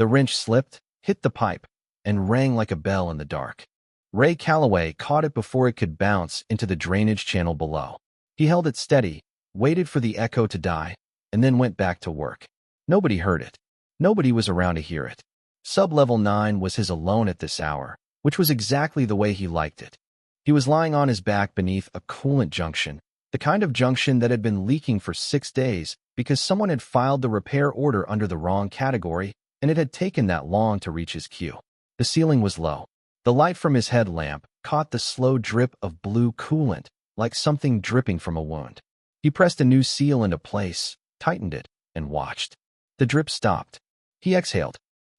The wrench slipped, hit the pipe, and rang like a bell in the dark. Ray Calloway caught it before it could bounce into the drainage channel below. He held it steady, waited for the echo to die, and then went back to work. Nobody heard it. Nobody was around to hear it. Sub-level 9 was his alone at this hour, which was exactly the way he liked it. He was lying on his back beneath a coolant junction, the kind of junction that had been leaking for 6 days because someone had filed the repair order under the wrong category, and it had taken that long to reach his queue. The ceiling was low. The light from his headlamp caught the slow drip of blue coolant, like something dripping from a wound. He pressed a new seal into place, tightened it, and watched. The drip stopped. He exhaled.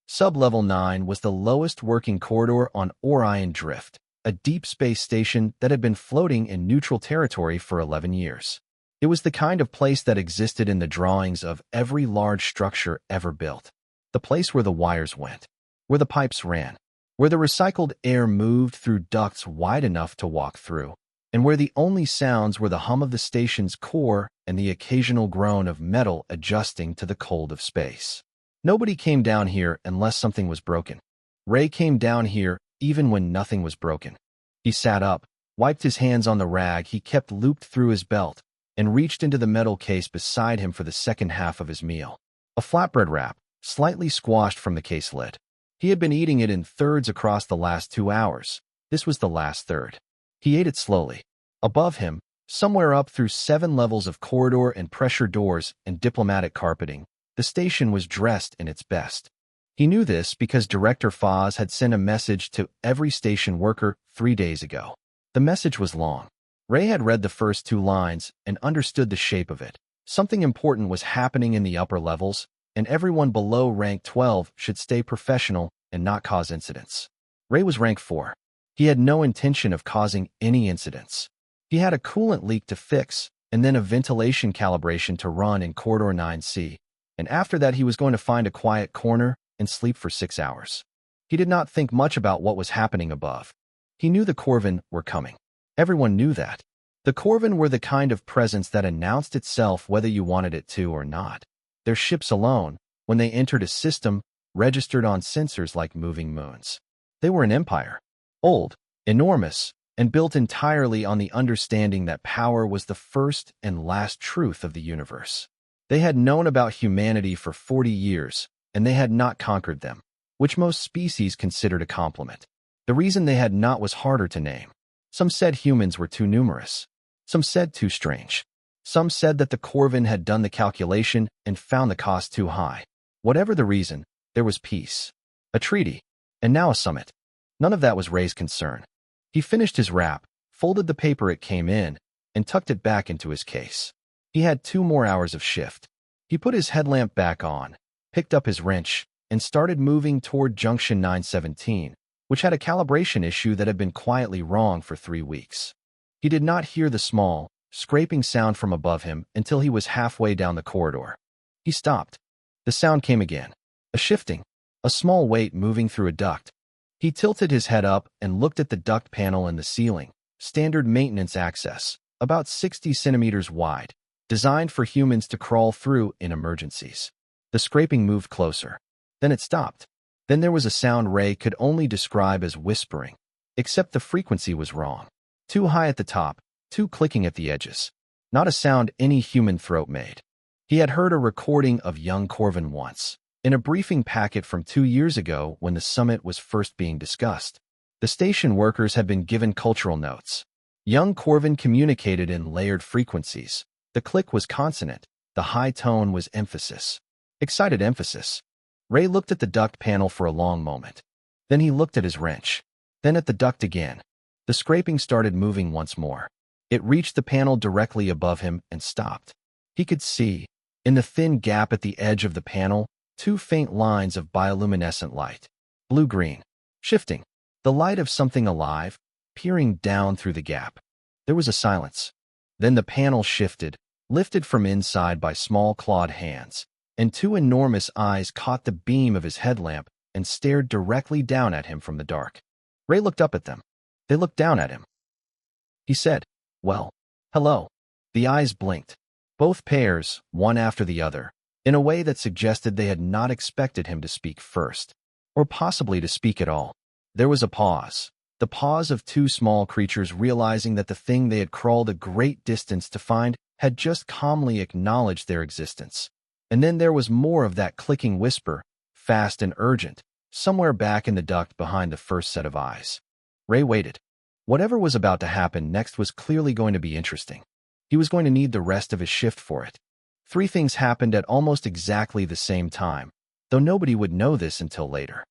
Sub-level 9 was the lowest working corridor on Orion Drift, a deep space station that had been floating in neutral territory for 11 years. It was the kind of place that existed in the drawings of every large structure ever built. The place where the wires went, where the pipes ran, where the recycled air moved through ducts wide enough to walk through, and where the only sounds were the hum of the station's core and the occasional groan of metal adjusting to the cold of space. Nobody came down here unless something was broken. Ray came down here even when nothing was broken. He sat up, wiped his hands on the rag he kept looped through his belt, and reached into the metal case beside him for the second half of his meal. A flatbread wrap, slightly squashed from the case lid. He had been eating it in thirds across the last 2 hours. This was the last third. He ate it slowly. Above him, somewhere up through 7 levels of corridor and pressure doors and diplomatic carpeting, the station was dressed in its best. He knew this because Director Foz had sent a message to every station worker 3 days ago. The message was long. Ray had read the first 2 lines and understood the shape of it. Something important was happening in the upper levels, and everyone below rank 12 should stay professional and not cause incidents. Ray was rank 4. He had no intention of causing any incidents. He had a coolant leak to fix, and then a ventilation calibration to run in Corridor 9C, and after that he was going to find a quiet corner and sleep for 6 hours. He did not think much about what was happening above. He knew the Corvin were coming. Everyone knew that. The Corvin were the kind of presence that announced itself whether you wanted it to or not. Their ships alone, when they entered a system, registered on sensors like moving moons. They were an empire. Old, enormous, and built entirely on the understanding that power was the first and last truth of the universe. They had known about humanity for 40 years, and they had not conquered them, which most species considered a compliment. The reason they had not was harder to name. Some said humans were too numerous. Some said too strange. Some said that the Corvin had done the calculation and found the cost too high. Whatever the reason, there was peace, a treaty, and now a summit. None of that was Ray's concern. He finished his wrap, folded the paper it came in, and tucked it back into his case. He had 2 more hours of shift. He put his headlamp back on, picked up his wrench, and started moving toward Junction 917, which had a calibration issue that had been quietly wrong for 3 weeks. He did not hear the small, scraping sound from above him until he was halfway down the corridor. He stopped. The sound came again. A shifting, a small weight moving through a duct. He tilted his head up and looked at the duct panel in the ceiling, standard maintenance access, about 60 centimeters wide, designed for humans to crawl through in emergencies. The scraping moved closer. Then it stopped. Then there was a sound Ray could only describe as whispering, except the frequency was wrong. Too high at the top, too clicking at the edges. Not a sound any human throat made. He had heard a recording of young Corvin once, in a briefing packet from 2 years ago when the summit was first being discussed. The station workers had been given cultural notes. Young Corvin communicated in layered frequencies. The click was consonant. The high tone was emphasis. Excited emphasis. Ray looked at the duct panel for a long moment. Then he looked at his wrench. Then at the duct again. The scraping started moving once more. It reached the panel directly above him and stopped. He could see, in the thin gap at the edge of the panel, 2 faint lines of bioluminescent light. Blue-green. Shifting. The light of something alive, peering down through the gap. There was a silence. Then the panel shifted, lifted from inside by small clawed hands, and 2 enormous eyes caught the beam of his headlamp and stared directly down at him from the dark. Ray looked up at them. They looked down at him. He said, "Well, hello." The eyes blinked. Both pairs, one after the other, in a way that suggested they had not expected him to speak first, or possibly to speak at all. There was a pause. The pause of two small creatures realizing that the thing they had crawled a great distance to find had just calmly acknowledged their existence. And then there was more of that clicking whisper, fast and urgent, somewhere back in the duct behind the first set of eyes. Ray waited. Whatever was about to happen next was clearly going to be interesting. He was going to need the rest of his shift for it. Three things happened at almost exactly the same time, though nobody would know this until later.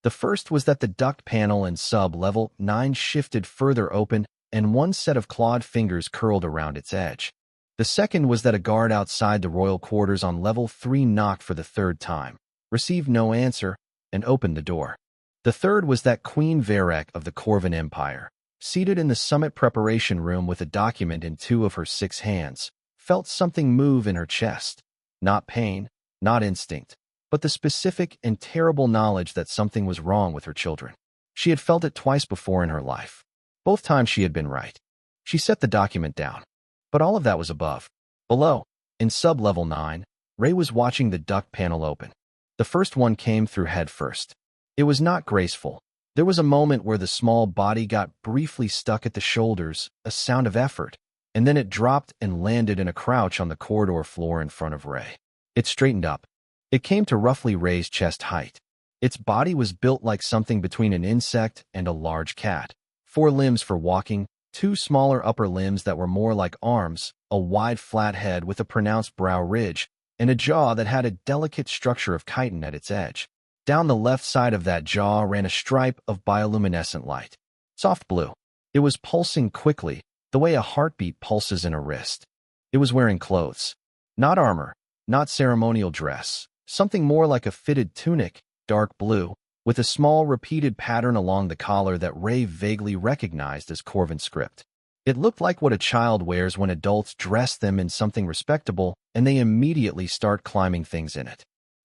The first was that the duct panel in sub-level 9 shifted further open and one set of clawed fingers curled around its edge. The second was that a guard outside the royal quarters on level 3 knocked for the third time, received no answer, and opened the door. The third was that Queen Varek of the Corvin Empire, seated in the summit preparation room with a document in 2 of her 6 hands, felt something move in her chest. Not pain, not instinct, but the specific and terrible knowledge that something was wrong with her children. She had felt it twice before in her life. Both times she had been right. She set the document down. But all of that was above. Below, in sub-level 9, Ray was watching the duct panel open. The first one came through head first. It was not graceful. There was a moment where the small body got briefly stuck at the shoulders, a sound of effort, and then it dropped and landed in a crouch on the corridor floor in front of Ray. It straightened up. It came to roughly Ray's chest height. Its body was built like something between an insect and a large cat. 4 limbs for walking, 2 smaller upper limbs that were more like arms, a wide flat head with a pronounced brow ridge, and a jaw that had a delicate structure of chitin at its edge. Down the left side of that jaw ran a stripe of bioluminescent light. Soft blue. It was pulsing quickly, the way a heartbeat pulses in a wrist. It was wearing clothes. Not armor, not ceremonial dress, something more like a fitted tunic, dark blue, with a small repeated pattern along the collar that Ray vaguely recognized as Corvin script. It looked like what a child wears when adults dress them in something respectable and they immediately start climbing things in it.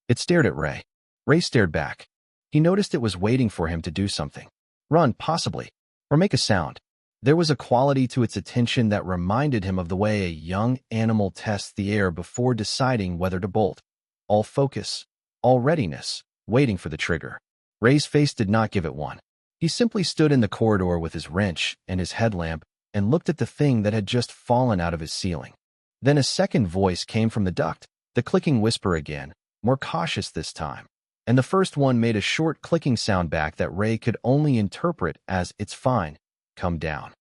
It stared at Ray. Ray stared back. He noticed it was waiting for him to do something. Run, possibly, or make a sound. There was a quality to its attention that reminded him of the way a young animal tests the air before deciding whether to bolt. All focus, all readiness, waiting for the trigger. Ray's face did not give it one. He simply stood in the corridor with his wrench and his headlamp and looked at the thing that had just fallen out of his ceiling. Then a second voice came from the duct, the clicking whisper again, more cautious this time. And the first one made a short clicking sound back that Ray could only interpret as, "It's fine, come down."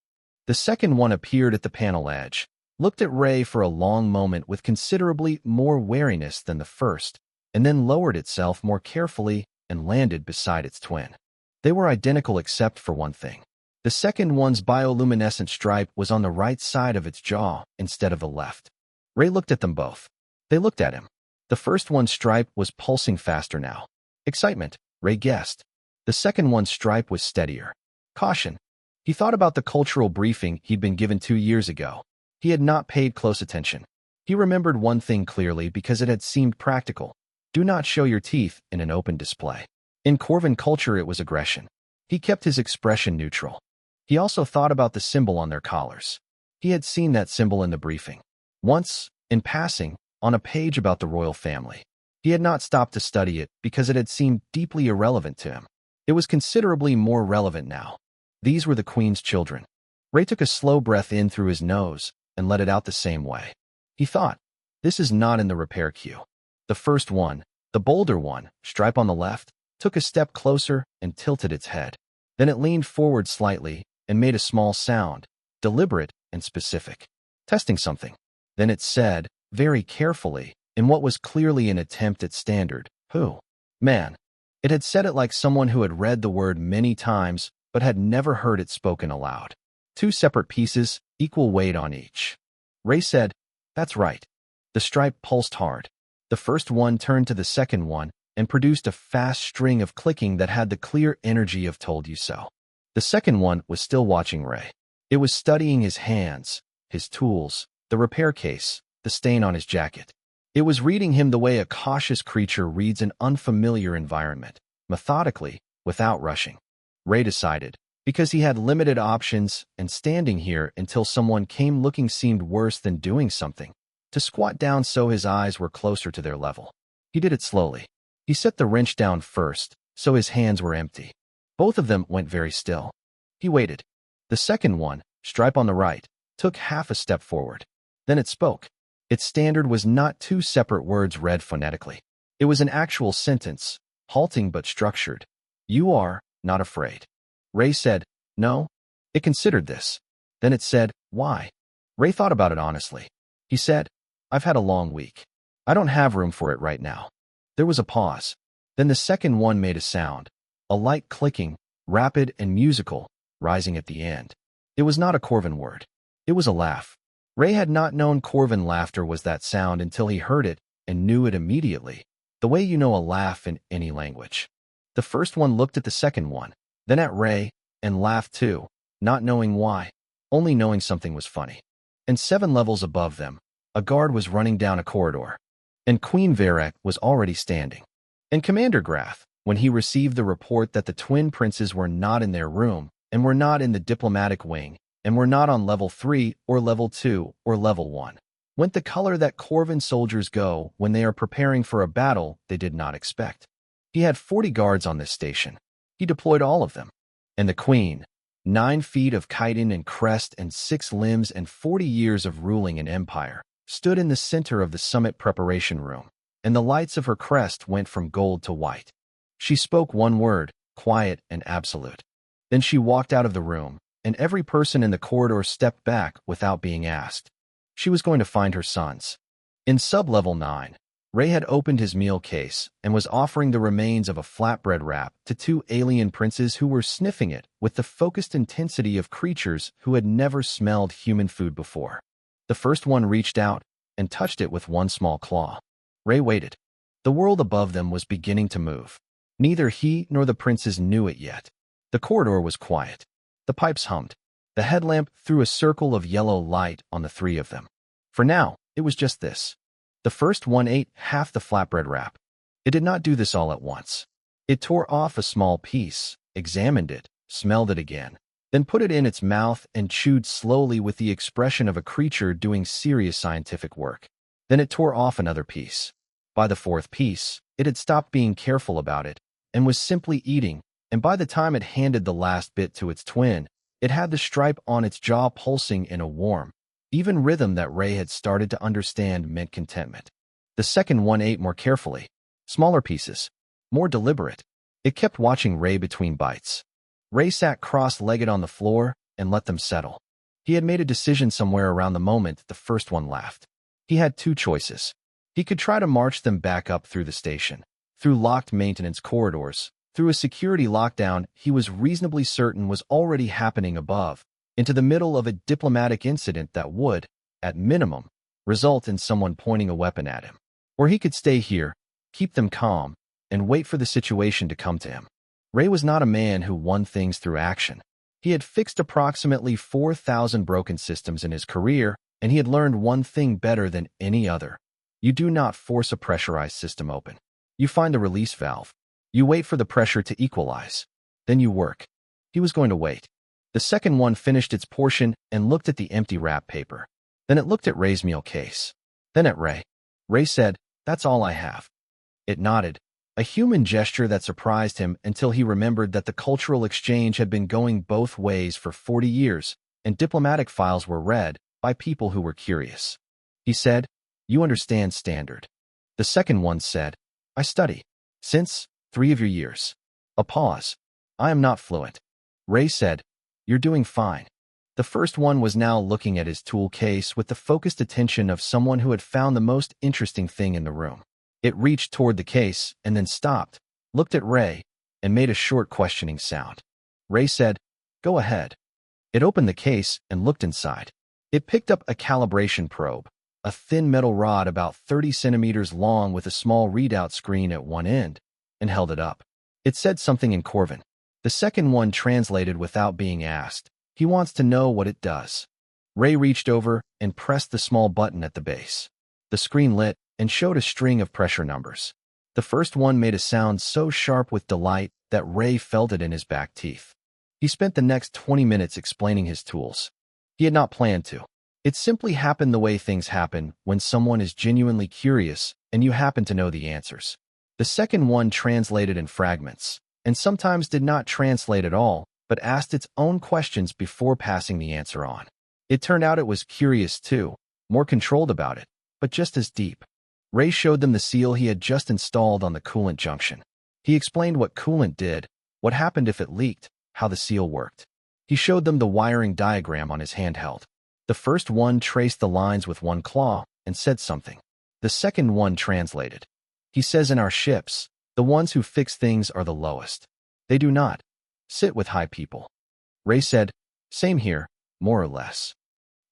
The second one appeared at the panel edge, looked at Ray for a long moment with considerably more wariness than the first, and then lowered itself more carefully and landed beside its twin. They were identical except for one thing. The second one's bioluminescent stripe was on the right side of its jaw instead of the left. Ray looked at them both. They looked at him. The first one's stripe was pulsing faster now. Excitement, Ray guessed. The second one's stripe was steadier. Caution. He thought about the cultural briefing he'd been given 2 years ago. He had not paid close attention. He remembered one thing clearly because it had seemed practical. Do not show your teeth in an open display. In Corvin culture, it was aggression. He kept his expression neutral. He also thought about the symbol on their collars. He had seen that symbol in the briefing. Once, in passing, on a page about the royal family. He had not stopped to study it because it had seemed deeply irrelevant to him. It was considerably more relevant now. These were the Queen's children. Ray took a slow breath in through his nose and let it out the same way. He thought, this is not in the repair queue. The first one, the bolder one, stripe on the left, took a step closer and tilted its head. Then it leaned forward slightly and made a small sound, deliberate and specific. Testing something. Then it said, very carefully, in what was clearly an attempt at standard, "Who? Man." It had said it like someone who had read the word many times but had never heard it spoken aloud. 2 separate pieces, equal weight on each. Ray said, "That's right." The stripe pulsed hard. The first one turned to the second one and produced a fast string of clicking that had the clear energy of "told you so." The second one was still watching Ray. It was studying his hands, his tools, the repair case, the stain on his jacket. It was reading him the way a cautious creature reads an unfamiliar environment, methodically, without rushing. Ray decided, because he had limited options and standing here until someone came looking seemed worse than doing something, to squat down so his eyes were closer to their level. He did it slowly. He set the wrench down first, so his hands were empty. Both of them went very still. He waited. The second one, stripe on the right, took half a step forward. Then it spoke. Its standard was not two separate words read phonetically. It was an actual sentence, halting but structured. You are not afraid. Ray said, no. It considered this. Then it said, why? Ray thought about it honestly. He said, I've had a long week. I don't have room for it right now. There was a pause. Then the second one made a sound, a light clicking, rapid and musical, rising at the end. It was not a Corvin word. It was a laugh. Ray had not known Corvin laughter was that sound until he heard it and knew it immediately, the way you know a laugh in any language. The first one looked at the second one, then at Ray, and laughed too, not knowing why, only knowing something was funny. And 7 levels above them, a guard was running down a corridor, and Queen Varek was already standing. And Commander Grath, when he received the report that the twin princes were not in their room, and were not in the diplomatic wing, and were not on level 3 or level 2 or level 1, went the color that Corvin soldiers go when they are preparing for a battle they did not expect. He had 40 guards on this station. He deployed all of them. And the Queen, 9 feet of chitin and crest and 6 limbs and 40 years of ruling an empire, stood in the center of the summit preparation room, and the lights of her crest went from gold to white. She spoke one word, quiet and absolute. Then she walked out of the room, and every person in the corridor stepped back without being asked. She was going to find her sons. In sub-level 9, Ray had opened his meal case and was offering the remains of a flatbread wrap to 2 alien princes who were sniffing it with the focused intensity of creatures who had never smelled human food before. The first one reached out and touched it with one small claw. Ray waited. The world above them was beginning to move. Neither he nor the princes knew it yet. The corridor was quiet. The pipes hummed. The headlamp threw a circle of yellow light on the 3 of them. For now, it was just this. The first one ate half the flatbread wrap. It did not do this all at once. It tore off a small piece, examined it, smelled it again, then put it in its mouth and chewed slowly with the expression of a creature doing serious scientific work. Then it tore off another piece. By the 4th piece, it had stopped being careful about it and was simply eating, and by the time it handed the last bit to its twin, it had the stripe on its jaw pulsing in a warm, even rhythm that Ray had started to understand meant contentment. The second one ate more carefully, smaller pieces, more deliberate. It kept watching Ray between bites. Ray sat cross-legged on the floor and let them settle. He had made a decision somewhere around the moment the first one laughed. He had 2 choices. He could try to march them back up through the station, through locked maintenance corridors, through a security lockdown he was reasonably certain was already happening above, into the middle of a diplomatic incident that would, at minimum, result in someone pointing a weapon at him. Or he could stay here, keep them calm, and wait for the situation to come to him. Ray was not a man who won things through action. He had fixed approximately 4,000 broken systems in his career, and he had learned one thing better than any other. You do not force a pressurized system open. You find the release valve. You wait for the pressure to equalize. Then you work. He was going to wait. The second one finished its portion and looked at the empty wrap paper. Then it looked at Ray's meal case. Then at Ray. Ray said, "That's all I have." It nodded, a human gesture that surprised him until he remembered that the cultural exchange had been going both ways for 40 years, and diplomatic files were read by people who were curious. He said, "You understand standard." The second one said, "I study. Since 3 of your years." A pause. "I am not fluent." Ray said, "You're doing fine." The first one was now looking at his tool case with the focused attention of someone who had found the most interesting thing in the room. It reached toward the case and then stopped, looked at Ray, and made a short questioning sound. Ray said, "Go ahead." It opened the case and looked inside. It picked up a calibration probe, a thin metal rod about 30 centimeters long with a small readout screen at one end, and held it up. It said something in Corvin. The second one translated without being asked. He wants to know what it does. Ray reached over and pressed the small button at the base. The screen lit and showed a string of pressure numbers. The first one made a sound so sharp with delight that Ray felt it in his back teeth. He spent the next 20 minutes explaining his tools. He had not planned to. It simply happened the way things happen when someone is genuinely curious and you happen to know the answers. The second one translated in fragments, and sometimes did not translate at all, but asked its own questions before passing the answer on. It turned out it was curious too, more controlled about it, but just as deep. Ray showed them the seal he had just installed on the coolant junction. He explained what coolant did, what happened if it leaked, how the seal worked. He showed them the wiring diagram on his handheld. The first one traced the lines with one claw and said something. The second one translated. He says in our ships, the ones who fix things are the lowest. They do not sit with high people. Ray said, same here, more or less.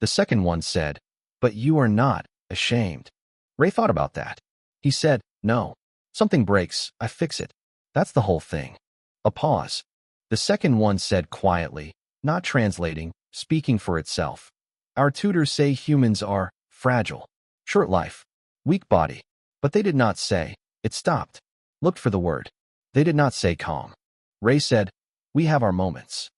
The second one said, but you are not ashamed. Ray thought about that. He said, no. Something breaks, I fix it. That's the whole thing. A pause. The second one said quietly, not translating, speaking for itself. Our tutors say humans are fragile, short life, weak body. But they did not say, it stopped. Looked for the word. They did not say calm. Ray said, we have our moments.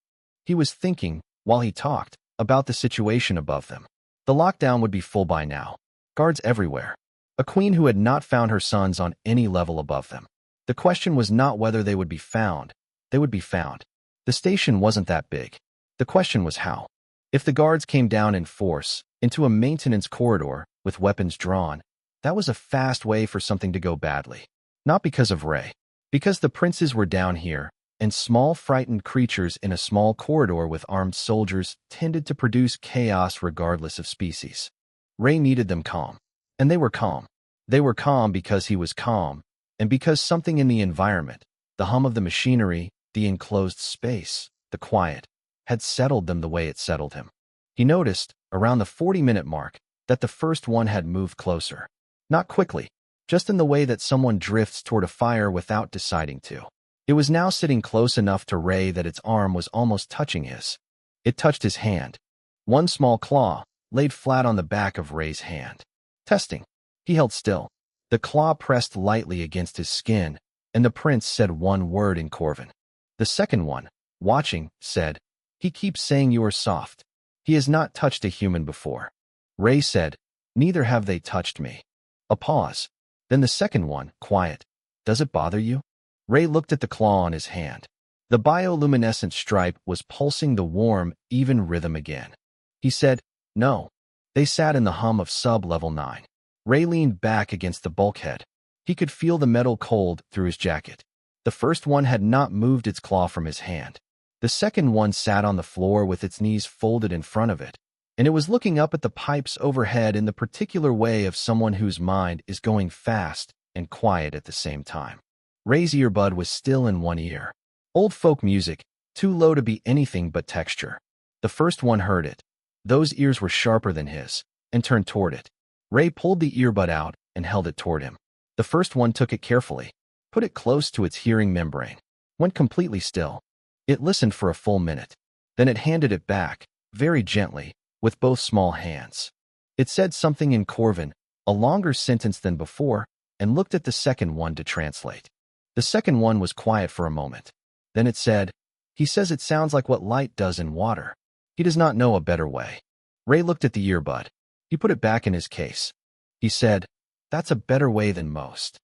He was thinking, while he talked, about the situation above them. The lockdown would be full by now. Guards everywhere. A queen who had not found her sons on any level above them. The question was not whether they would be found. They would be found. The station wasn't that big. The question was how. If the guards came down in force, into a maintenance corridor, with weapons drawn, that was a fast way for something to go badly. Not because of Ray. Because the princes were down here, and small frightened creatures in a small corridor with armed soldiers tended to produce chaos regardless of species. Ray needed them calm. And they were calm. They were calm because he was calm, and because something in the environment, the hum of the machinery, the enclosed space, the quiet, had settled them the way it settled him. He noticed, around the 40-minute mark, that the first one had moved closer. Not quickly, just in the way that someone drifts toward a fire without deciding to. It was now sitting close enough to Ray that its arm was almost touching his. It touched his hand. One small claw laid flat on the back of Ray's hand. Testing. He held still. The claw pressed lightly against his skin, and the prince said one word in Corvan. The second one, watching, said, he keeps saying you are soft. He has not touched a human before. Ray said, neither have they touched me. A pause. Then the second one, quiet. Does it bother you? Ray looked at the claw on his hand. The bioluminescent stripe was pulsing the warm, even rhythm again. He said, no. They sat in the hum of sub-level 9. Ray leaned back against the bulkhead. He could feel the metal cold through his jacket. The first one had not moved its claw from his hand. The second one sat on the floor with its knees folded in front of it, and it was looking up at the pipes overhead in the particular way of someone whose mind is going fast and quiet at the same time. Ray's earbud was still in one ear. Old folk music, too low to be anything but texture. The first one heard it. Those ears were sharper than his, and turned toward it. Ray pulled the earbud out and held it toward him. The first one took it carefully, put it close to its hearing membrane, went completely still. It listened for a full minute. Then it handed it back, very gently, with both small hands. It said something in Corvan, a longer sentence than before, and looked at the second one to translate. The second one was quiet for a moment. Then it said, he says it sounds like what light does in water. He does not know a better way. Ray looked at the earbud. He put it back in his case. He said, that's a better way than most.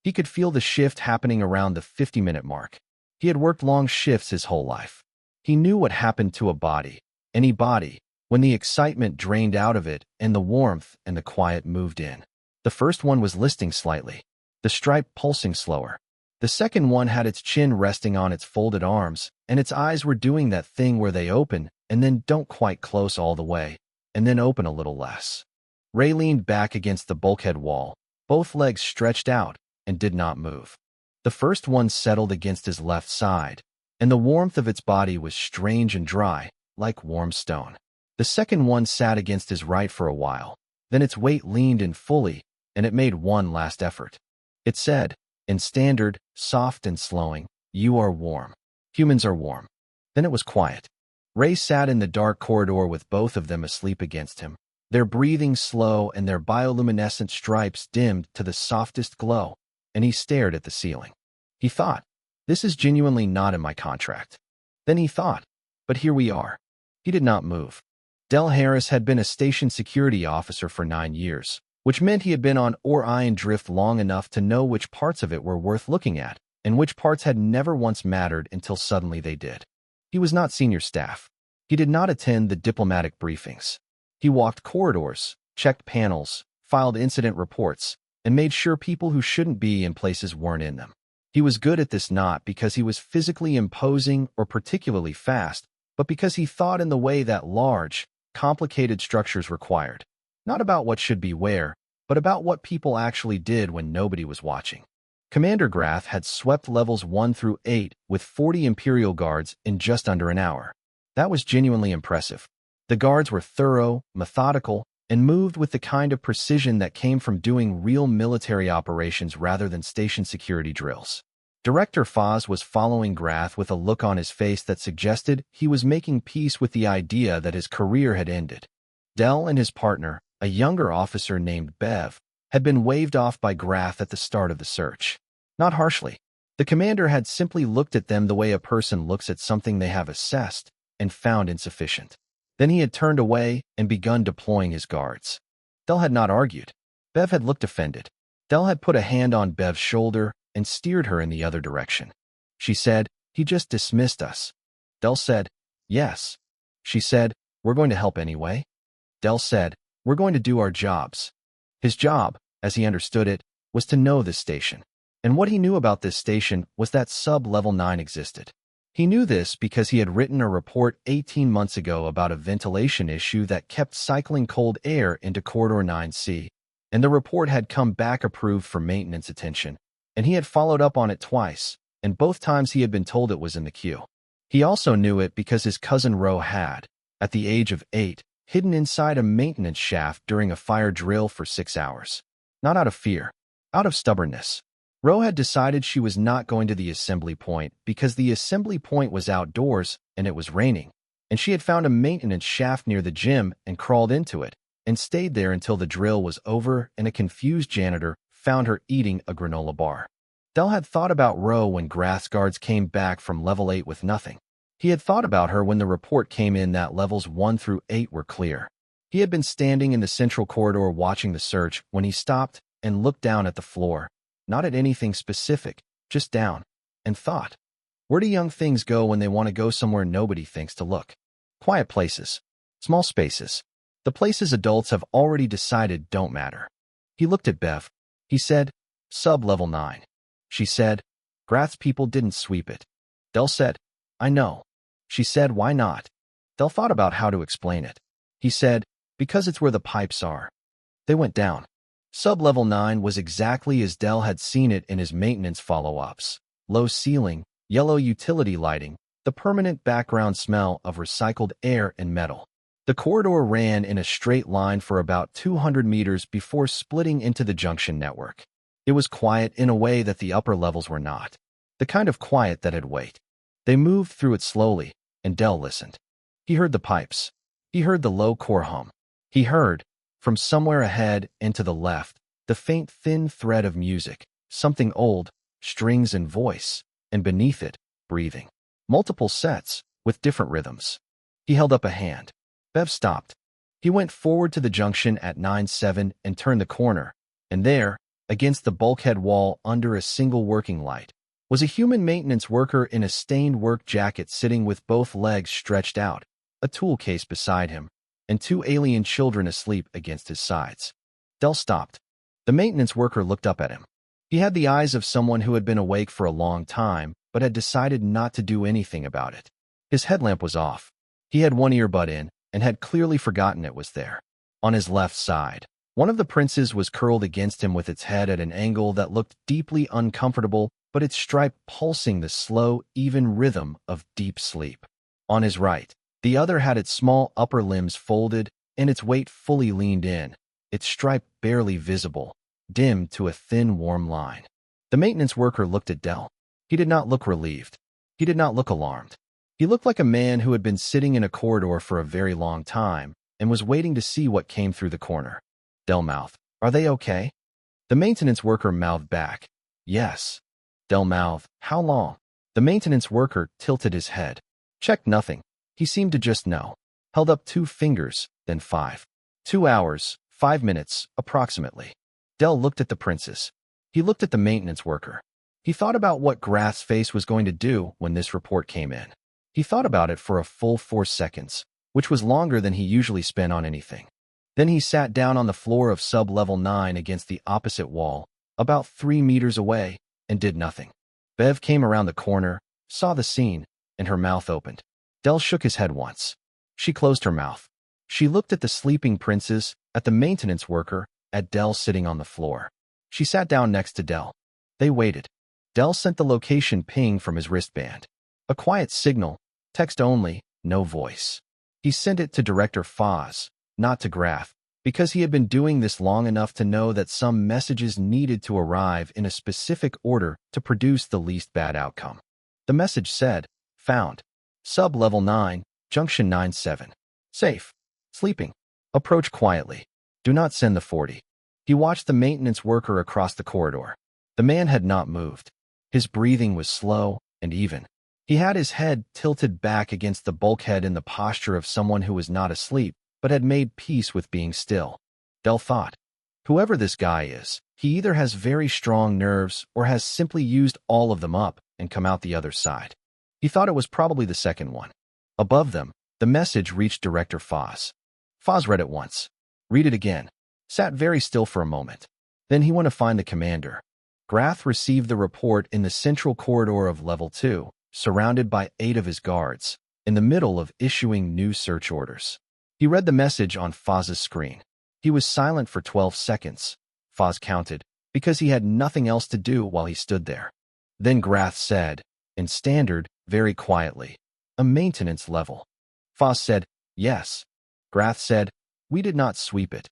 He could feel the shift happening around the 50-minute mark. He had worked long shifts his whole life. He knew what happened to a body, any body, when the excitement drained out of it and the warmth and the quiet moved in. The first one was listing slightly, the stripe pulsing slower. The second one had its chin resting on its folded arms, and its eyes were doing that thing where they open and then don't quite close all the way, and then open a little less. Ray leaned back against the bulkhead wall, both legs stretched out, and did not move. The first one settled against his left side, and the warmth of its body was strange and dry, like warm stone. The second one sat against his right for a while, then its weight leaned in fully, and it made one last effort. It said, in standard, soft and slowing, you are warm. Humans are warm. Then it was quiet. Ray sat in the dark corridor with both of them asleep against him, their breathing slow and their bioluminescent stripes dimmed to the softest glow, and he stared at the ceiling. He thought, this is genuinely not in my contract. Then he thought, but here we are. He did not move. Del Harris had been a station security officer for 9 years, which meant he had been on Orion Drift long enough to know which parts of it were worth looking at, and which parts had never once mattered until suddenly they did. He was not senior staff. He did not attend the diplomatic briefings. He walked corridors, checked panels, filed incident reports, and made sure people who shouldn't be in places weren't in them. He was good at this not because he was physically imposing or particularly fast, but because he thought in the way that large, complicated structures required. Not about what should be where, but about what people actually did when nobody was watching. Commander Grath had swept levels 1 through 8 with 40 Imperial guards in just under an hour. That was genuinely impressive. The guards were thorough, methodical, and moved with the kind of precision that came from doing real military operations rather than station security drills. Director Foz was following Grath with a look on his face that suggested he was making peace with the idea that his career had ended. Del and his partner, a younger officer named Bev, had been waved off by Grath at the start of the search. Not harshly. The commander had simply looked at them the way a person looks at something they have assessed and found insufficient. Then he had turned away and begun deploying his guards. Del had not argued. Bev had looked offended. Del had put a hand on Bev's shoulder and steered her in the other direction. She said, "He just dismissed us." Del said, "Yes." She said, "We're going to help anyway." Del said, "We're going to do our jobs." His job, as he understood it, was to know this station. And what he knew about this station was that sub-level 9 existed. He knew this because he had written a report 18 months ago about a ventilation issue that kept cycling cold air into Corridor 9C, and the report had come back approved for maintenance attention, and he had followed up on it twice, and both times he had been told it was in the queue. He also knew it because his cousin Ro had, at the age of 8, hidden inside a maintenance shaft during a fire drill for 6 hours. Not out of fear, out of stubbornness. Ro had decided she was not going to the assembly point because the assembly point was outdoors and it was raining, and she had found a maintenance shaft near the gym and crawled into it, and stayed there until the drill was over and a confused janitor found her eating a granola bar. Del had thought about Ro when Grath's guards came back from level 8 with nothing. He had thought about her when the report came in that levels 1 through 8 were clear. He had been standing in the central corridor watching the search when he stopped and looked down at the floor, not at anything specific, just down, and thought, where do young things go when they want to go somewhere nobody thinks to look? Quiet places, small spaces, the places adults have already decided don't matter. He looked at Bev. He said, "Sub-level 9. She said, "Grath's people didn't sweep it." Del said, "I know." She said, "Why not?" Del thought about how to explain it. He said, "Because it's where the pipes are." They went down. Sub-level 9 was exactly as Del had seen it in his maintenance follow-ups. Low ceiling, yellow utility lighting, the permanent background smell of recycled air and metal. The corridor ran in a straight line for about 200 meters before splitting into the junction network. It was quiet in a way that the upper levels were not. The kind of quiet that had weight. They moved through it slowly, and Del listened. He heard the pipes. He heard the low core hum. He heard, from somewhere ahead and to the left, the faint thin thread of music, something old, strings and voice, and beneath it, breathing. Multiple sets, with different rhythms. He held up a hand. Bev stopped. He went forward to the junction at 9-7 and turned the corner, and there, against the bulkhead wall under a single working light, was a human maintenance worker in a stained work jacket sitting with both legs stretched out, a tool case beside him, and 2 alien children asleep against his sides. Del stopped. The maintenance worker looked up at him. He had the eyes of someone who had been awake for a long time, but had decided not to do anything about it. His headlamp was off. He had one earbud in, and had clearly forgotten it was there. On his left side, one of the princes was curled against him with its head at an angle that looked deeply uncomfortable, but its stripe pulsing the slow, even rhythm of deep sleep. On his right, the other had its small upper limbs folded and its weight fully leaned in, its stripe barely visible, dimmed to a thin, warm line. The maintenance worker looked at Del. He did not look relieved. He did not look alarmed. He looked like a man who had been sitting in a corridor for a very long time and was waiting to see what came through the corner. Del mouthed, "Are they okay?" The maintenance worker mouthed back, "Yes." Del mouthed, "How long?" The maintenance worker tilted his head. Checked nothing. He seemed to just know. held up 2 fingers, then 5. 2 hours, 5 minutes, approximately. Del looked at the princess. He looked at the maintenance worker. He thought about what Grath's face was going to do when this report came in. He thought about it for a full 4 seconds, which was longer than he usually spent on anything. Then he sat down on the floor of sub-level 9 against the opposite wall, about 3 meters away, and did nothing. Bev came around the corner, saw the scene, and her mouth opened. Del shook his head once. She closed her mouth. She looked at the sleeping princess, at the maintenance worker, at Del sitting on the floor. She sat down next to Del. They waited. Del sent the location ping from his wristband. A quiet signal, text only, no voice. He sent it to Director Foz, not to Grath, because he had been doing this long enough to know that some messages needed to arrive in a specific order to produce the least bad outcome. The message said, found. Sub-level 9, junction 97. Safe. Sleeping. Approach quietly. Do not send the 40. He watched the maintenance worker across the corridor. The man had not moved. His breathing was slow and even. He had his head tilted back against the bulkhead in the posture of someone who was not asleep, but had made peace with being still. Del thought, whoever this guy is, he either has very strong nerves or has simply used all of them up and come out the other side. He thought it was probably the second one. Above them, the message reached Director Foz. Foz read it once. Read it again. Sat very still for a moment. Then he went to find the commander. Grath received the report in the central corridor of Level 2, surrounded by 8 of his guards, in the middle of issuing new search orders. He read the message on Foz's screen. He was silent for 12 seconds, Foz counted, because he had nothing else to do while he stood there. Then Grath said, in standard, very quietly, a maintenance level. Foz said, yes. Grath said, we did not sweep it.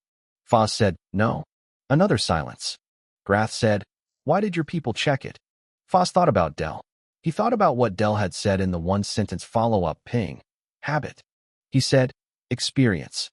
Foz said, no. Another silence. Grath said, why did your people check it? Foz thought about Del. He thought about what Del had said in the one-sentence follow-up ping. Habit. He said, experience.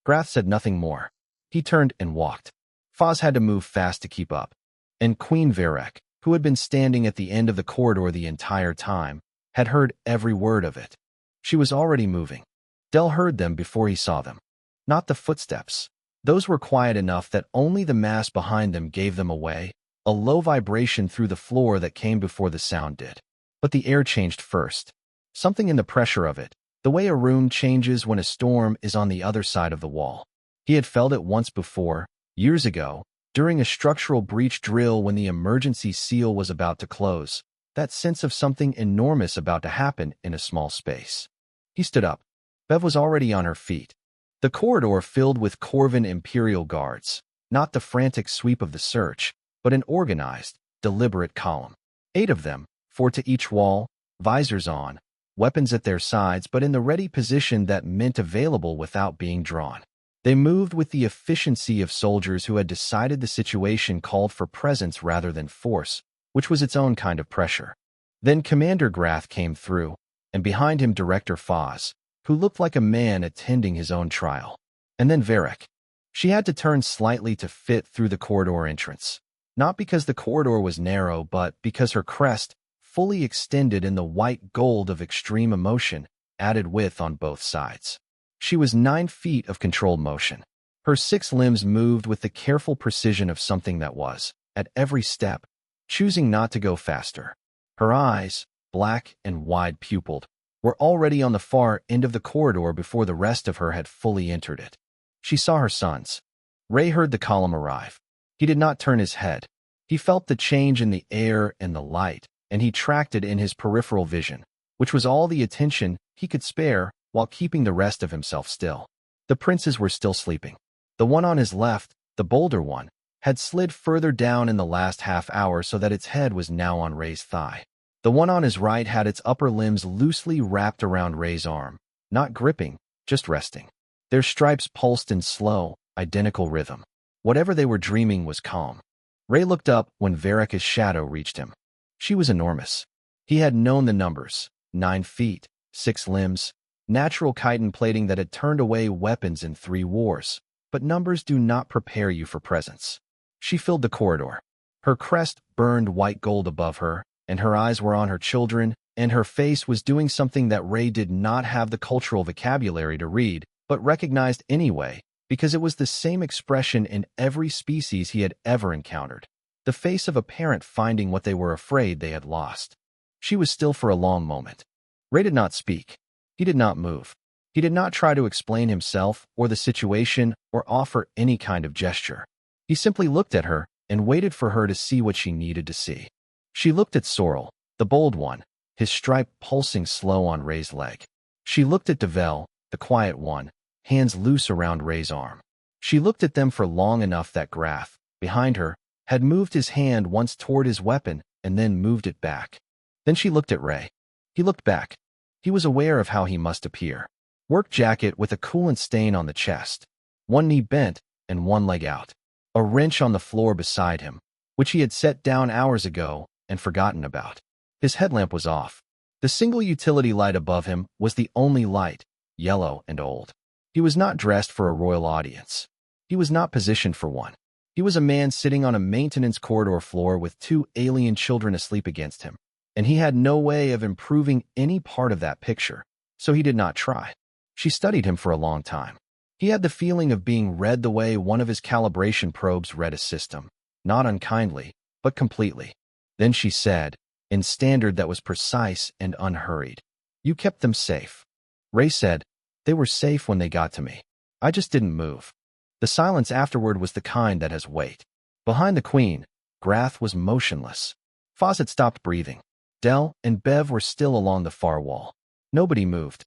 Grath said nothing more. He turned and walked. Foz had to move fast to keep up. And Queen Varek, who had been standing at the end of the corridor the entire time, had heard every word of it. She was already moving. Del heard them before he saw them. Not the footsteps. Those were quiet enough that only the mass behind them gave them away, a low vibration through the floor that came before the sound did. But the air changed first. Something in the pressure of it, the way a room changes when a storm is on the other side of the wall. He had felt it once before, years ago, during a structural breach drill when the emergency seal was about to close, that sense of something enormous about to happen in a small space. He stood up. Bev was already on her feet. The corridor filled with Corvin Imperial guards, not the frantic sweep of the search, but an organized, deliberate column. 8 of them, 4 to each wall, visors on, weapons at their sides but in the ready position that meant available without being drawn. They moved with the efficiency of soldiers who had decided the situation called for presence rather than force, which was its own kind of pressure. Then Commander Grath came through, and behind him Director Foz, who looked like a man attending his own trial. And then Varek. She had to turn slightly to fit through the corridor entrance. Not because the corridor was narrow, but because her crest, fully extended in the white gold of extreme emotion, added width on both sides. She was 9 feet of controlled motion. Her 6 limbs moved with the careful precision of something that was, at every step, choosing not to go faster. Her eyes, black and wide-pupiled, were already on the far end of the corridor before the rest of her had fully entered it. She saw her sons. Ray heard the column arrive. He did not turn his head. He felt the change in the air and the light, and he tracked it in his peripheral vision, which was all the attention he could spare while keeping the rest of himself still. The princes were still sleeping. The one on his left, the bolder one, had slid further down in the last half hour so that its head was now on Ray's thigh. The one on his right had its upper limbs loosely wrapped around Ray's arm, not gripping, just resting. Their stripes pulsed in slow, identical rhythm. Whatever they were dreaming was calm. Ray looked up when Vareka's shadow reached him. She was enormous. He had known the numbers, 9 feet, 6 limbs, natural chitin plating that had turned away weapons in 3 wars, but numbers do not prepare you for presence. She filled the corridor. Her crest burned white gold above her, and her eyes were on her children and her face was doing something that Ray did not have the cultural vocabulary to read, but recognized anyway, because it was the same expression in every species he had ever encountered. The face of a parent finding what they were afraid they had lost. She was still for a long moment. Ray did not speak. He did not move. He did not try to explain himself or the situation or offer any kind of gesture. He simply looked at her and waited for her to see what she needed to see. She looked at Sorrel, the bold one, his stripe pulsing slow on Ray's leg. She looked at Devel, the quiet one, hands loose around Ray's arm. She looked at them for long enough that Grath, behind her, had moved his hand once toward his weapon and then moved it back. Then she looked at Ray. He looked back. He was aware of how he must appear. Work jacket with a coolant stain on the chest. One knee bent and one leg out. A wrench on the floor beside him, which he had set down hours ago and forgotten about. His headlamp was off. The single utility light above him was the only light, yellow and old. He was not dressed for a royal audience. He was not positioned for one. He was a man sitting on a maintenance corridor floor with two alien children asleep against him, and he had no way of improving any part of that picture, so he did not try. She studied him for a long time. He had the feeling of being read the way one of his calibration probes read a system, not unkindly, but completely. Then she said, in standard that was precise and unhurried, "You kept them safe." Ray said, "They were safe when they got to me. I just didn't move." The silence afterward was the kind that has weight. Behind the Queen, Grath was motionless. Foz had stopped breathing. Del and Bev were still along the far wall. Nobody moved.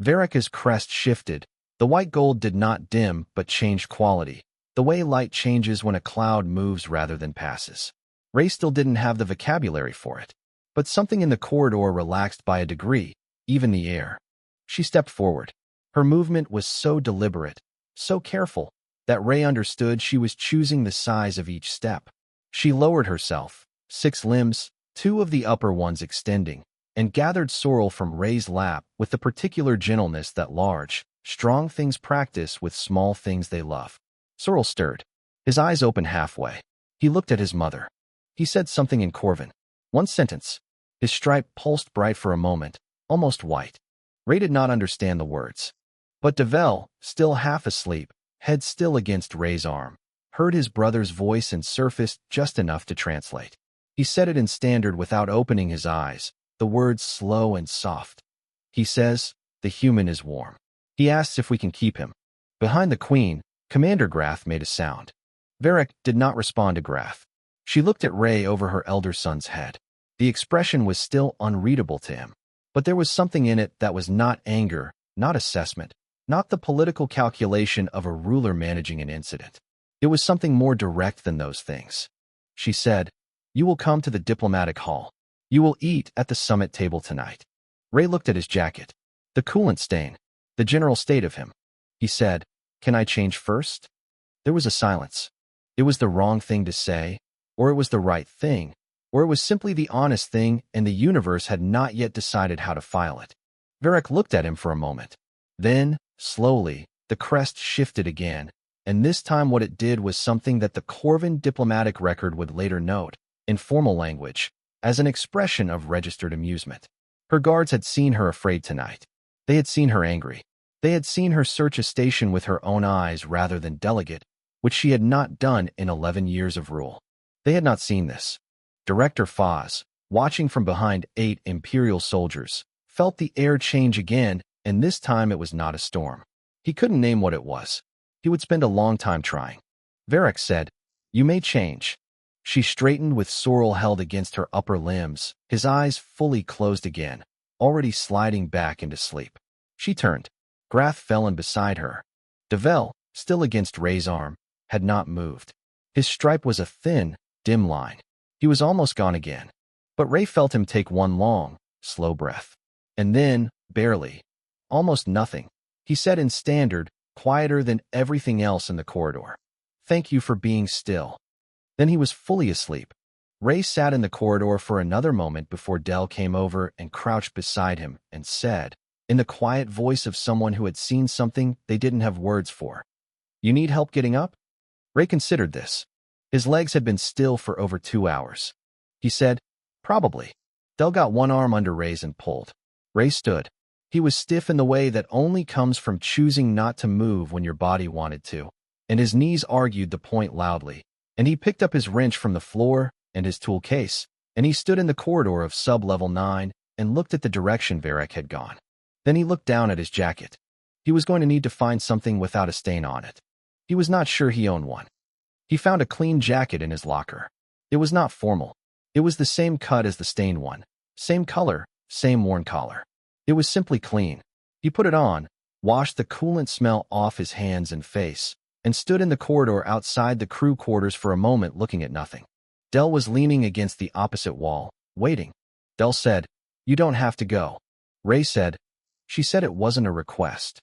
Varrica's crest shifted. The white gold did not dim, but changed quality, the way light changes when a cloud moves rather than passes. Ray still didn't have the vocabulary for it, but something in the corridor relaxed by a degree, even the air. She stepped forward. Her movement was so deliberate, so careful, that Ray understood she was choosing the size of each step. She lowered herself, 6 limbs, 2 of the upper ones extending, and gathered Sorrel from Ray's lap with the particular gentleness that large, strong things practice with small things they love. Sorrel stirred. His eyes opened halfway. He looked at his mother. He said something in Corvan. One sentence. His stripe pulsed bright for a moment, almost white. Ray did not understand the words. But Devel, still half asleep, head still against Ray's arm, heard his brother's voice and surfaced just enough to translate. He said it in standard without opening his eyes, the words slow and soft. He says, "The human is warm." He asks if we can keep him. Behind the Queen, Commander Grath made a sound. Varric did not respond to Grath. She looked at Ray over her elder son's head. The expression was still unreadable to him, but there was something in it that was not anger, not assessment, not the political calculation of a ruler managing an incident. It was something more direct than those things. She said, "You will come to the diplomatic hall. You will eat at the summit table tonight." Ray looked at his jacket. The coolant stain. The general state of him. He said, "Can I change first?" There was a silence. It was the wrong thing to say, or it was the right thing, or it was simply the honest thing and the universe had not yet decided how to file it. Varric looked at him for a moment. Then, slowly, the crest shifted again, and this time what it did was something that the Corvan diplomatic record would later note, in formal language, as an expression of registered amusement. Her guards had seen her afraid tonight. They had seen her angry. They had seen her search a station with her own eyes rather than delegate, which she had not done in 11 years of rule. They had not seen this. Director Foz, watching from behind 8 Imperial soldiers, felt the air change again, and this time it was not a storm. He couldn't name what it was. He would spend a long time trying. Varric said, "You may change." She straightened with Sorrel held against her upper limbs, his eyes fully closed again, already sliding back into sleep. She turned. Grath fell in beside her. Devel, still against Ray's arm, had not moved. His stripe was a thin, dim line. He was almost gone again. But Ray felt him take one long, slow breath. And then, barely, almost nothing, he said in standard, quieter than everything else in the corridor, "Thank you for being still." Then he was fully asleep. Ray sat in the corridor for another moment before Del came over and crouched beside him and said, in the quiet voice of someone who had seen something they didn't have words for, "You need help getting up?" Ray considered this. His legs had been still for over 2 hours. He said, "Probably." Del got one arm under Ray's and pulled. Ray stood. He was stiff in the way that only comes from choosing not to move when your body wanted to, and his knees argued the point loudly, and he picked up his wrench from the floor and his tool case, and he stood in the corridor of sub-level 9 and looked at the direction Varric had gone. Then he looked down at his jacket. He was going to need to find something without a stain on it. He was not sure he owned one. He found a clean jacket in his locker. It was not formal. It was the same cut as the stained one, same color, same worn collar. It was simply clean. He put it on, washed the coolant smell off his hands and face, and stood in the corridor outside the crew quarters for a moment looking at nothing. Del was leaning against the opposite wall, waiting. Del said, "You don't have to go." Ray said, "She said it wasn't a request."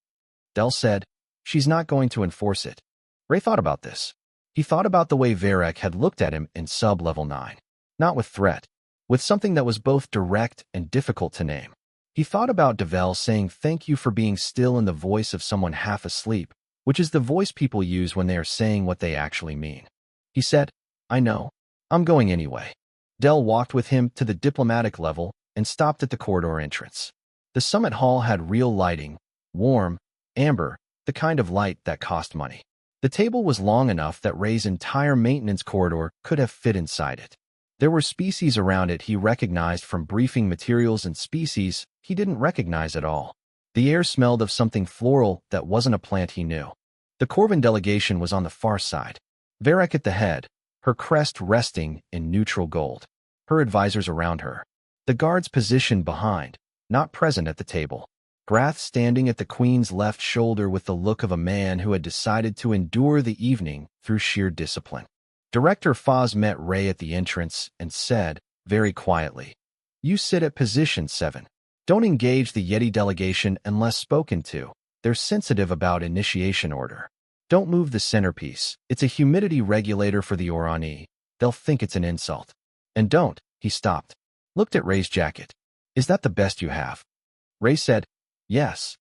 Del said, "She's not going to enforce it." Ray thought about this. He thought about the way Varric had looked at him in sub-level 9. Not with threat, with something that was both direct and difficult to name. He thought about Devel saying thank you for being still in the voice of someone half asleep, which is the voice people use when they are saying what they actually mean. He said, "I know. I'm going anyway." Del walked with him to the diplomatic level and stopped at the corridor entrance. The summit hall had real lighting, warm, amber, the kind of light that cost money. The table was long enough that Ray's entire maintenance corridor could have fit inside it. There were species around it he recognized from briefing materials and species he didn't recognize at all. The air smelled of something floral that wasn't a plant he knew. The Corvin delegation was on the far side. Varric at the head, her crest resting in neutral gold. Her advisors around her. The guards positioned behind, not present at the table. Grath standing at the Queen's left shoulder with the look of a man who had decided to endure the evening through sheer discipline. Director Foz met Ray at the entrance and said, very quietly, "You sit at position 7. Don't engage the Yeti delegation unless spoken to. They're sensitive about initiation order. Don't move the centerpiece. It's a humidity regulator for the Orani. They'll think it's an insult. And don't," he stopped. Looked at Ray's jacket. "Is that the best you have?" Ray said, "Yes."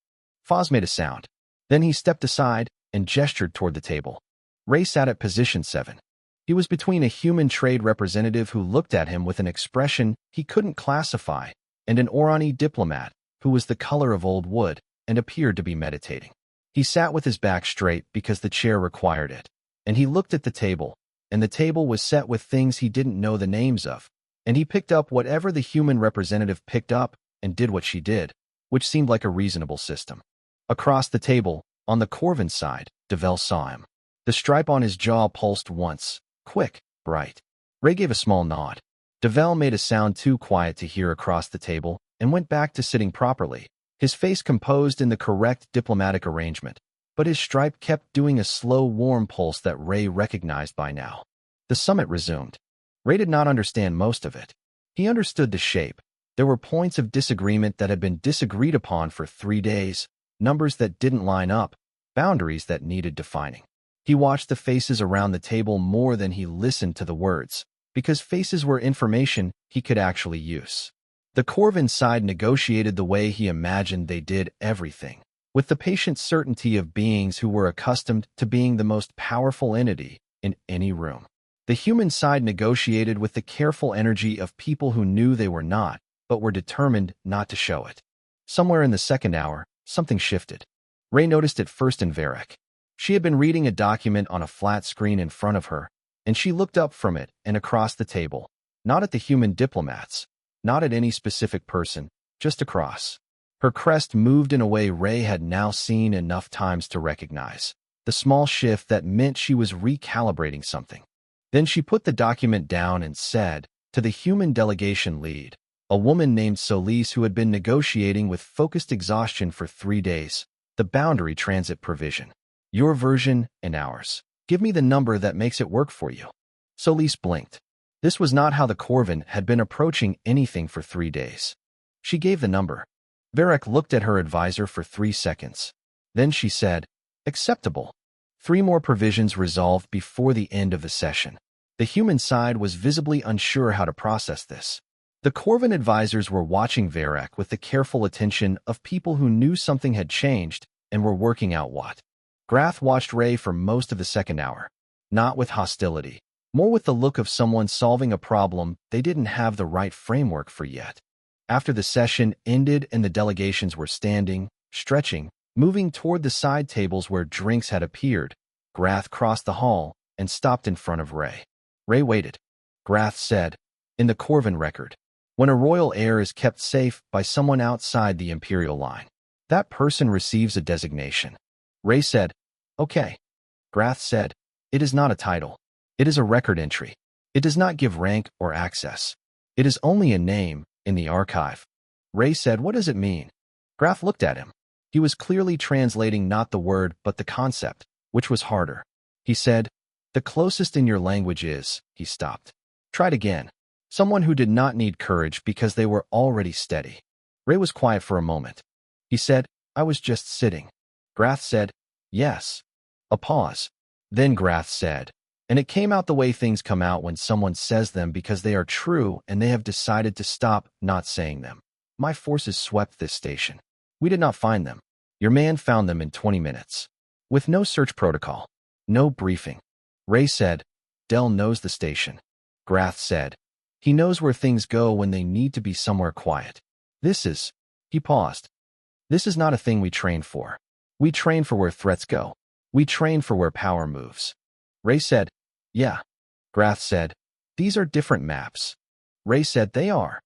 Foz made a sound. Then he stepped aside and gestured toward the table. Ray sat at position 7. He was between a human trade representative who looked at him with an expression he couldn't classify and an Orani diplomat who was the color of old wood and appeared to be meditating. He sat with his back straight because the chair required it, and he looked at the table, and the table was set with things he didn't know the names of, and he picked up whatever the human representative picked up and did what she did, which seemed like a reasonable system. Across the table, on the Corvin side, Devel saw him. The stripe on his jaw pulsed once, quick, bright. Ray gave a small nod. Devel made a sound too quiet to hear across the table and went back to sitting properly, his face composed in the correct diplomatic arrangement, but his stripe kept doing a slow, warm pulse that Ray recognized by now. The summit resumed. Ray did not understand most of it. He understood the shape. There were points of disagreement that had been disagreed upon for 3 days, numbers that didn't line up, boundaries that needed defining. He watched the faces around the table more than he listened to the words, because faces were information he could actually use. The Corvin side negotiated the way he imagined they did everything, with the patient certainty of beings who were accustomed to being the most powerful entity in any room. The human side negotiated with the careful energy of people who knew they were not, but were determined not to show it. Somewhere in the second hour, something shifted. Ray noticed it first in Varric. She had been reading a document on a flat screen in front of her, and she looked up from it and across the table, not at the human diplomats, not at any specific person, just across. Her crest moved in a way Ray had now seen enough times to recognize, the small shift that meant she was recalibrating something. Then she put the document down and said, to the human delegation lead, a woman named Solis who had been negotiating with focused exhaustion for 3 days, the boundary transit provision. Your version and ours. Give me the number that makes it work for you. Solis blinked. This was not how the Corvin had been approaching anything for 3 days. She gave the number. Varric looked at her advisor for 3 seconds. Then she said, acceptable. 3 more provisions resolved before the end of the session. The human side was visibly unsure how to process this. The Corvin advisors were watching Varric with the careful attention of people who knew something had changed and were working out what. Grath watched Ray for most of the second hour, not with hostility, more with the look of someone solving a problem they didn't have the right framework for yet. After the session ended and the delegations were standing, stretching, moving toward the side tables where drinks had appeared, Grath crossed the hall and stopped in front of Ray. Ray waited. Grath said, "In the Corvin record, when a royal heir is kept safe by someone outside the imperial line, that person receives a designation." Ray said, "Okay." Grath said, "It is not a title. It is a record entry. It does not give rank or access. It is only a name in the archive." Ray said, "What does it mean?" Grath looked at him. He was clearly translating not the word but the concept, which was harder. He said, "The closest in your language is," he stopped. "Tried again." Someone who did not need courage because they were already steady. Ray was quiet for a moment. He said, "I was just sitting." Grath said, "Yes." A pause. Then Grath said, "And it came out the way things come out when someone says them because they are true and they have decided to stop not saying them. My forces swept this station. We did not find them. Your man found them in 20 minutes. With no search protocol. No briefing." Ray said, "Dell knows the station." Grath said, "He knows where things go when they need to be somewhere quiet. This is..." He paused. "This is not a thing we train for. We train for where threats go. We train for where power moves." Ray said, "Yeah." Grath said, "These are different maps." Ray said, "They are."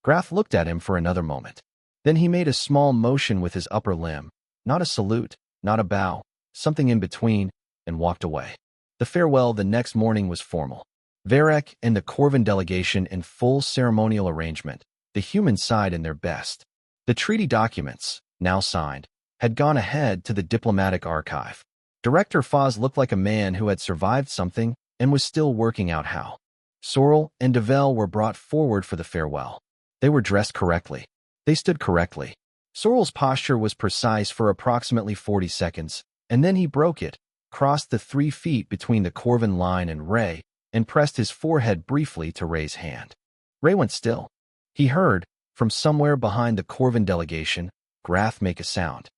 Grath looked at him for another moment. Then he made a small motion with his upper limb, not a salute, not a bow, something in between, and walked away. The farewell the next morning was formal. Varek and the Corvin delegation in full ceremonial arrangement, the human side in their best. The treaty documents, now signed, had gone ahead to the diplomatic archive. Director Foz looked like a man who had survived something and was still working out how. Sorrel and Devel were brought forward for the farewell. They were dressed correctly. They stood correctly. Sorrel's posture was precise for approximately 40 seconds, and then he broke it, crossed the 3 feet between the Corvin line and Ray, and pressed his forehead briefly to Ray's hand. Ray went still. He heard, from somewhere behind the Corvin delegation, Grath make a sound.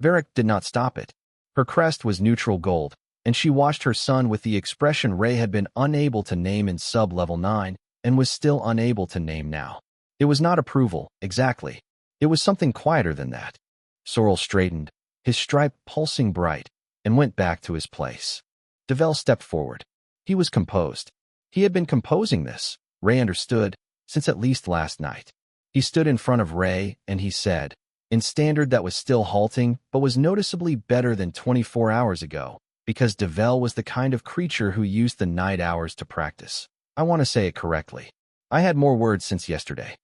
Varek did not stop it. Her crest was neutral gold, and she watched her son with the expression Ray had been unable to name in sub-level 9 and was still unable to name now. It was not approval, exactly. It was something quieter than that. Sorrel straightened, his stripe pulsing bright, and went back to his place. Devel stepped forward. He was composed. He had been composing this, Ray understood, since at least last night. He stood in front of Ray, and he said, in standard that was still halting but was noticeably better than 24 hours ago, because Devel was the kind of creature who used the night hours to practice. I want to say it correctly. I had more words since yesterday.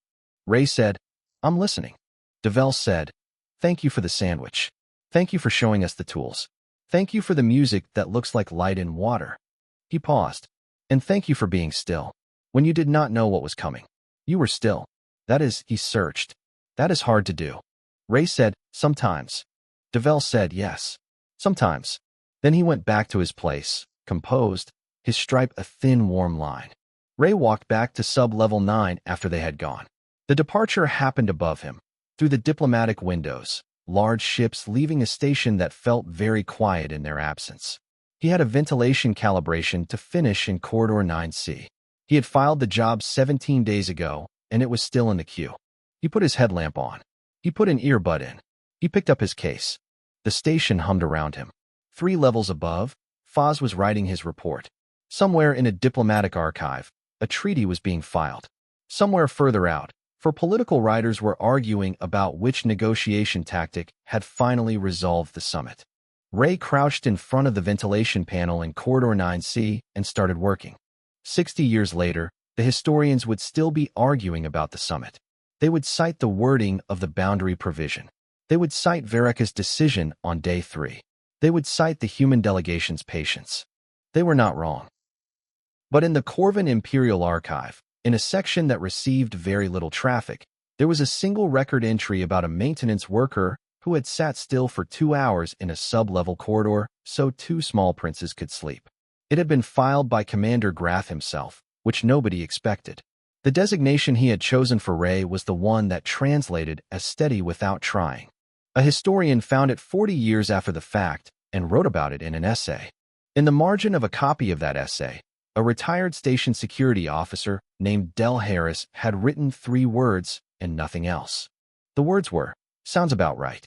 Ray said, "I'm listening." Devel said, "Thank you for the sandwich. Thank you for showing us the tools. Thank you for the music that looks like light in water." He paused. "And thank you for being still. When you did not know what was coming. You were still. That is," he searched. "That is hard to do." Ray said, "Sometimes." Devel said, "Yes. Sometimes." Then he went back to his place, composed, his stripe a thin, warm line. Ray walked back to sub-level 9 after they had gone. The departure happened above him, through the diplomatic windows, large ships leaving a station that felt very quiet in their absence. He had a ventilation calibration to finish in Corridor 9C. He had filed the job 17 days ago, and it was still in the queue. He put his headlamp on. He put an earbud in. He picked up his case. The station hummed around him. 3 levels above, Foz was writing his report. Somewhere in a diplomatic archive, a treaty was being filed. Somewhere further out, for political writers were arguing about which negotiation tactic had finally resolved the summit. Ray crouched in front of the ventilation panel in Corridor 9C and started working. 60 years later, the historians would still be arguing about the summit. They would cite the wording of the boundary provision. They would cite Vareka's decision on day 3. They would cite the human delegation's patience. They were not wrong. But in the Corvin Imperial Archive, in a section that received very little traffic, there was a single record entry about a maintenance worker who had sat still for 2 hours in a sub-level corridor so 2 small princes could sleep. It had been filed by Commander Grath himself, which nobody expected. The designation he had chosen for Ray was the one that translated as steady without trying. A historian found it 40 years after the fact and wrote about it in an essay. In the margin of a copy of that essay, A retired station security officer named Del Harris had written 3 words and nothing else. The words were, "Sounds about right."